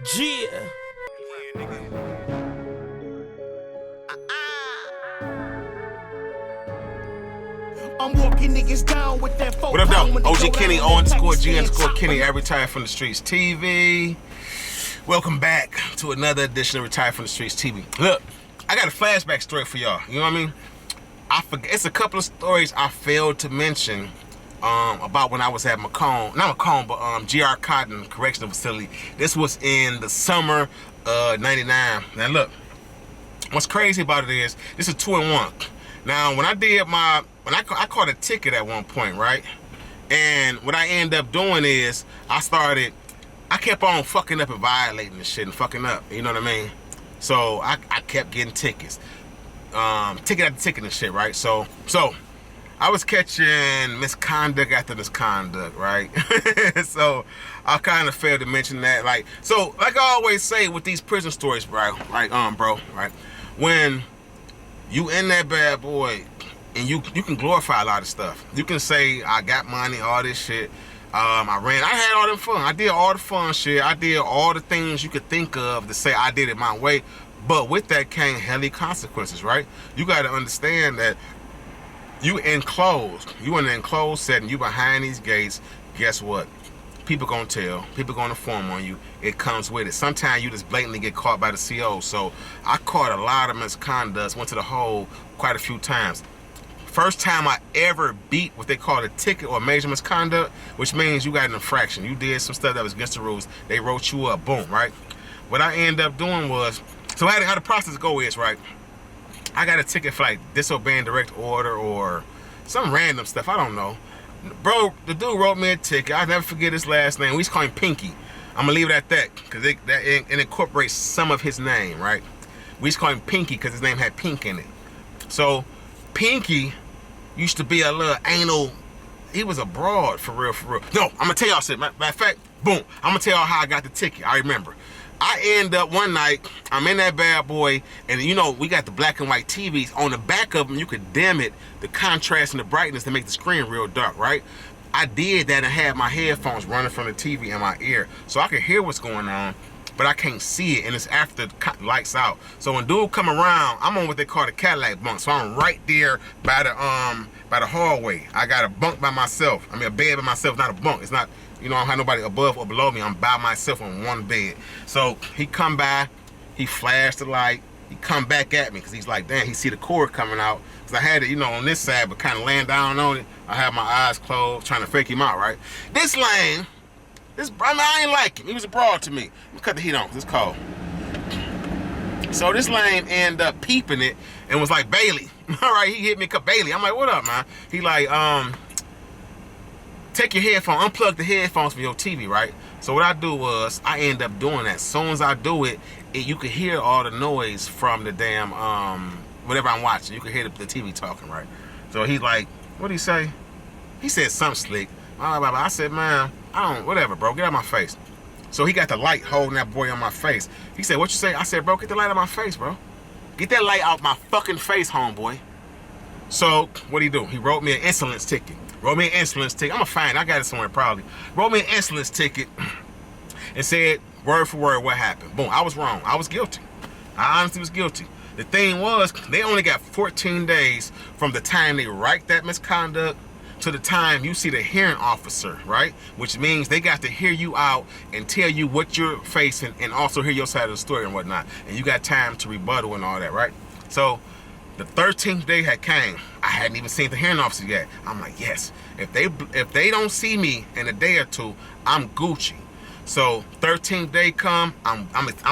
Yeah. I'm walking niggas down with that. What up, though? OG Kenny, _G_Kenny, every Retired from the Streets TV. Welcome back to another edition of Retired from the Streets TV. Look, I got a flashback story for y'all. You know what I mean? I forget. It's a couple of stories I failed to mention about when I was at Macomb, not Macomb, but GR Cotton Correctional Facility. This was in the summer of '99. Now look, what's crazy about it is this is 2-in-1. Now when I did my, I caught a ticket at one point, right? And what I ended up doing is I kept on fucking up and violating and shit and fucking up. You know what I mean? So I kept getting tickets, ticket after ticket and shit, right? So I was catching misconduct after misconduct, right? So I kind of failed to mention that. Like I always say with these prison stories, bro, bro, right? When you in that bad boy, and you can glorify a lot of stuff. You can say I got money, all this shit. I had all the fun. I did all the fun shit. I did all the things you could think of to say I did it my way. But with that came heavy consequences, right? You got to understand that you in an enclosed setting, you behind these gates. Guess what? People gonna tell, people gonna form on you. It comes with it. Sometimes you just blatantly get caught by the CO. So I caught a lot of misconducts, went to the hole quite a few times. First time I ever beat what they call a ticket or major misconduct, which means you got an infraction. You did some stuff that was against the rules. They wrote you up, boom, right? What I ended up doing was, so how the process go is, right? I got a ticket for like disobeying direct order or some random stuff, I don't know. Bro, the dude wrote me a ticket. I'll never forget his last name. We just call him Pinky. I'm gonna leave it at that, because it incorporates some of his name, right? We just call him Pinky because his name had pink in it. So Pinky used to be a little anal. He was a broad, for real. No, I'm gonna tell y'all something. Matter of fact, boom, I'm gonna tell y'all how I got the ticket. I remember. I end up one night, I'm in that bad boy, and you know, we got the black and white TVs. On the back of them, you could dim it, the contrast and the brightness to make the screen real dark, right? I did that and had my headphones running from the TV in my ear, so I could hear what's going on, but I can't see it, and it's after the lights out. So when dude come around, I'm on what they call the Cadillac bunk, so I'm right there by the hallway. I got a bunk by myself. I mean, a bed by myself, not a bunk. It's not, you know, I don't have nobody above or below me. I'm by myself on one bed. So he come by, he flashed the light, he come back at me, because he's like, damn, he see the cord coming out. Because I had it, you know, on this side, but kind of laying down on it. I had my eyes closed, trying to fake him out, right? This lame, I ain't like him. He was a broad to me. Let me cut the heat on, because it's cold. So this lame ended up peeping it and was like, Bailey. All right, he hit me, Bailey. I'm like, what up, man? He like, take your headphone, unplug the headphones from your TV, right? So what I do was, I end up doing that. As soon as I do it, you could hear all the noise from the damn, whatever I'm watching. You could hear the TV talking, right? So he's like, what'd he say? He said something slick. I said, man, whatever, bro, get out of my face. So he got the light holding that boy on my face. He said, what you say? I said, bro, get the light out of my face, bro. Get that light out my fucking face, homeboy. So what'd he do? He wrote me an insolence ticket. Wrote me an insolence ticket. I'm a fine. I got it somewhere probably. Wrote me an insolence ticket and said word for word what happened. Boom, I was wrong. I was guilty. I honestly was guilty. The thing was, they only got 14 days from the time they write that misconduct to the time you see the hearing officer, right? Which means they got to hear you out and tell you what you're facing and also hear your side of the story and whatnot. And you got time to rebuttal and all that, right? So the 13th day had came. I hadn't even seen the hearing officer yet. I'm like, yes. If they don't see me in a day or two, I'm Gucci. So 13th day come, I'm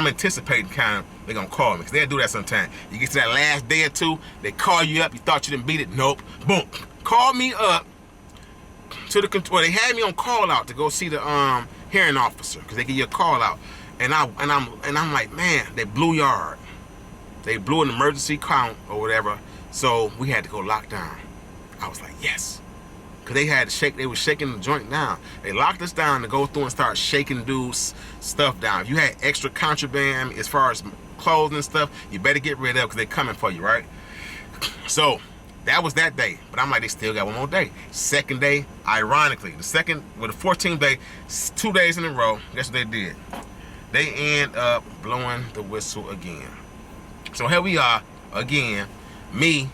anticipating kind of they're gonna call me, because they'll do that sometime. You get to that last day or two, they call you up. You thought you didn't beat it? Nope. Boom. Call me up to the control. They had me on call out to go see the hearing officer, because they give you a call out. And I'm like, man, they blew yard. They blew an emergency count or whatever, so we had to go lock down. I was like, yes. Because they were shaking the joint down. They locked us down to go through and start shaking dudes' stuff down. If you had extra contraband as far as clothes and stuff, you better get rid of it, because they're coming for you, right? So that was that day. But I'm like, they still got one more day. Second day, ironically, the 14th day, 2 days in a row, guess what they did? they end up blowing the whistle again. So here we are again. Me,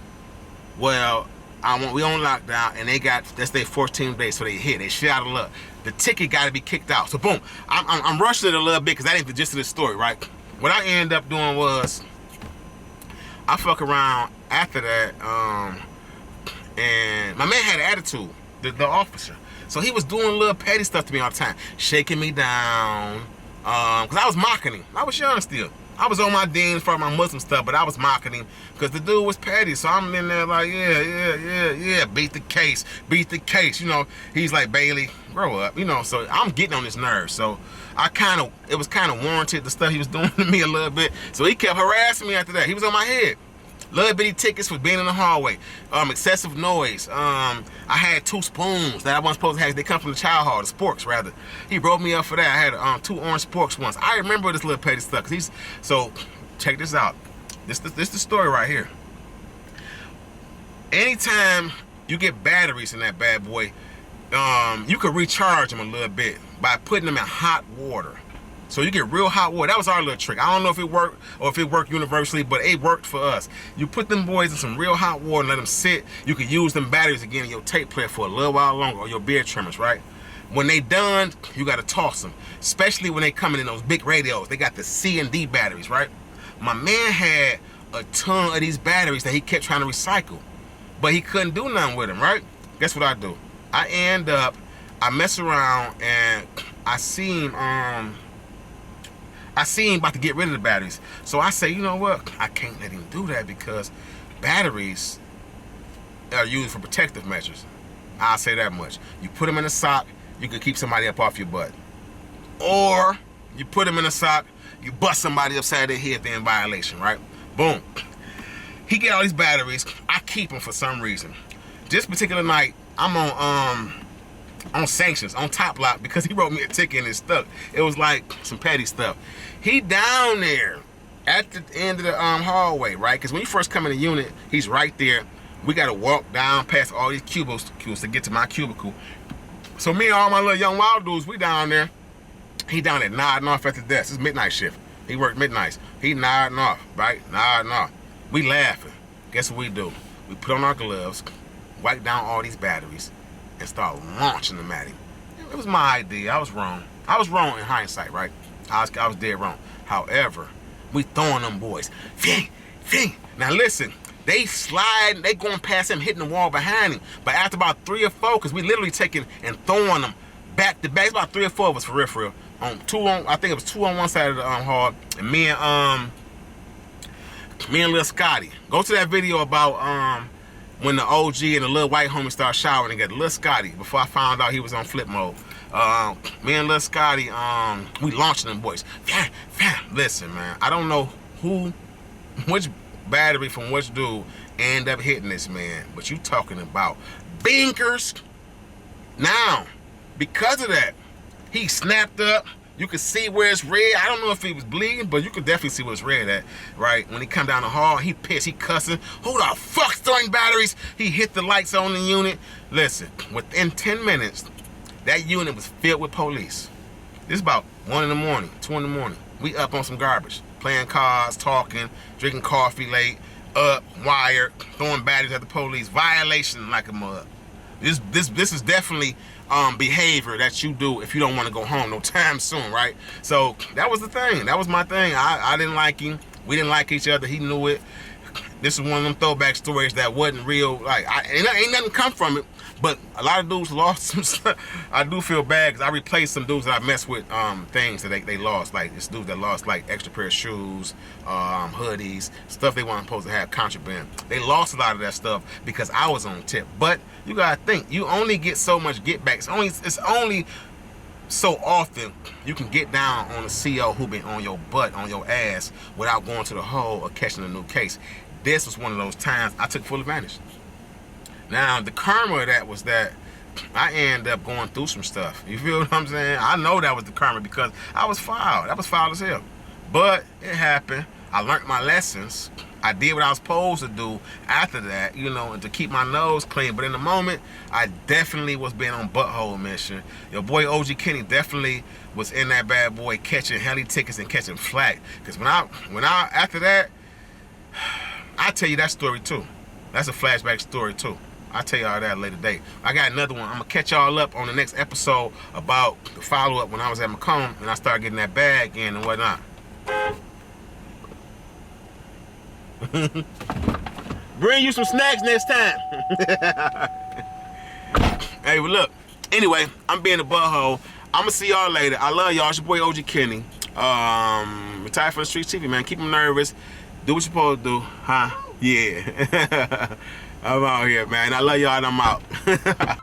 well, we on lockdown, and they got, that's their 14 days, so they hit. They shit out of luck. The ticket got to be kicked out. So boom, I'm rushing it a little bit because that ain't the gist of the story, right? What I ended up doing was I fuck around after that, and my man had an attitude, the officer. So he was doing little petty stuff to me all the time, shaking me down, because I was mocking him. I was young still. I was on my dean for my Muslim stuff, but I was mocking him because the dude was petty. So I'm in there like, yeah, beat the case. You know, he's like, Bailey, grow up. You know, so I'm getting on his nerves. So it was kind of warranted, the stuff he was doing to me a little bit. So he kept harassing me after that. He was on my head. Little bitty tickets for being in the hallway, excessive noise. I had 2 spoons that I wasn't supposed to have. They come from the child hall, the sporks rather. He wrote me up for that. I had 2 orange sporks once. I remember this little petty stuff. So check this out. This the story right here. Anytime you get batteries in that bad boy, you could recharge them a little bit by putting them in hot water. So you get real hot water. That was our little trick. I don't know if it worked or if it worked universally, but it worked for us. You put them boys in some real hot water and let them sit. You could use them batteries again in your tape player for a little while longer, or your beard trimmers, right? When they done, you got to toss them, especially when they coming in those big radios. They got the C and D batteries, right? My man had a ton of these batteries that he kept trying to recycle, but he couldn't do nothing with them, right? Guess what I do? I mess around and I seen about to get rid of the batteries. So I say, you know what? I can't let him do that because batteries are used for protective measures. I'll say that much. You put them in a sock, you can keep somebody up off your butt. Or you put them in a sock, you bust somebody upside their head, they're in violation, right? Boom. He get all these batteries. I keep them for some reason. This particular night, I'm on sanctions, on top lock, because he wrote me a ticket and it stuck. It was like some petty stuff. He down there at the end of the hallway, right? Because when you first come in the unit, he's right there. We got to walk down past all these cubicles to get to my cubicle. So me and all my little young wild dudes, we down there. He down there nodding off at the desk. It's midnight shift. He worked midnights. He nodding off, right? Nodding off. We laughing. Guess what we do? We put on our gloves, wipe down all these batteries, and start launching them at him. It was my idea. I was wrong. I was wrong in hindsight, right? I was dead wrong. However, we throwing them boys. Fing, fing. Now listen, they sliding, they going past him, hitting the wall behind him. But after about 3 or 4, because we literally taking and throwing them back to back. It's about 3 or 4 of us for real. I think it was 2 on one side of the hall, and me and Lil Scotty. Go to that video about when the OG and the little white homie started showering together. Lil Scotty, before I found out he was on flip mode. Me and Lil Scotty, we launching them boys. Listen, man, I don't know which battery from which dude end up hitting this man, but you talking about binkers. Now, because of that, he snapped up. You could see where it's red. I don't know if he was bleeding, but you could definitely see where it's red at, right? When he come down the hall, he pissed, he cussing. Who the fuck's throwing batteries? He hit the lights on the unit. Listen, within 10 minutes, that unit was filled with police. This is about 1 in the morning, 2 in the morning. We up on some garbage, playing cards, talking, drinking coffee late, up, wired, throwing batteries at the police, violation like a mug. This is definitely behavior that you do if you don't want to go home no time soon, right? So that was the thing. That was my thing. I didn't like him. We didn't like each other. He knew it. This is one of them throwback stories that wasn't real. Like, ain't nothing come from it. But a lot of dudes lost some stuff. I do feel bad because I replaced some dudes that I messed with things that they lost. Like this dude that lost like extra pair of shoes, hoodies, stuff they weren't supposed to have, contraband. They lost a lot of that stuff because I was on tip. But you gotta think, you only get so much get back. It's only so often you can get down on a CO who been on your butt, on your ass, without going to the hole or catching a new case. This was one of those times I took full advantage. Now, the karma of that was that I ended up going through some stuff. You feel what I'm saying? I know that was the karma because I was foul. That was foul as hell. But it happened. I learned my lessons. I did what I was supposed to do after that, you know, and to keep my nose clean. But in the moment, I definitely was being on butthole mission. Your boy OG Kenny definitely was in that bad boy catching heli tickets and catching flack. Because when I after that, I'll tell you that story too. That's a flashback story too. I'll tell y'all that later date. I got another one. I'm going to catch y'all up on the next episode about the follow-up when I was at Macomb and I started getting that bag in and whatnot. Bring you some snacks next time. Hey, well, look. Anyway, I'm being a butthole. I'm going to see y'all later. I love y'all. It's your boy OG Kenny. Retired from the Streets TV, man. Keep them nervous. Do what you're supposed to do. Huh? Yeah. I'm out here, man. I love y'all and I'm out.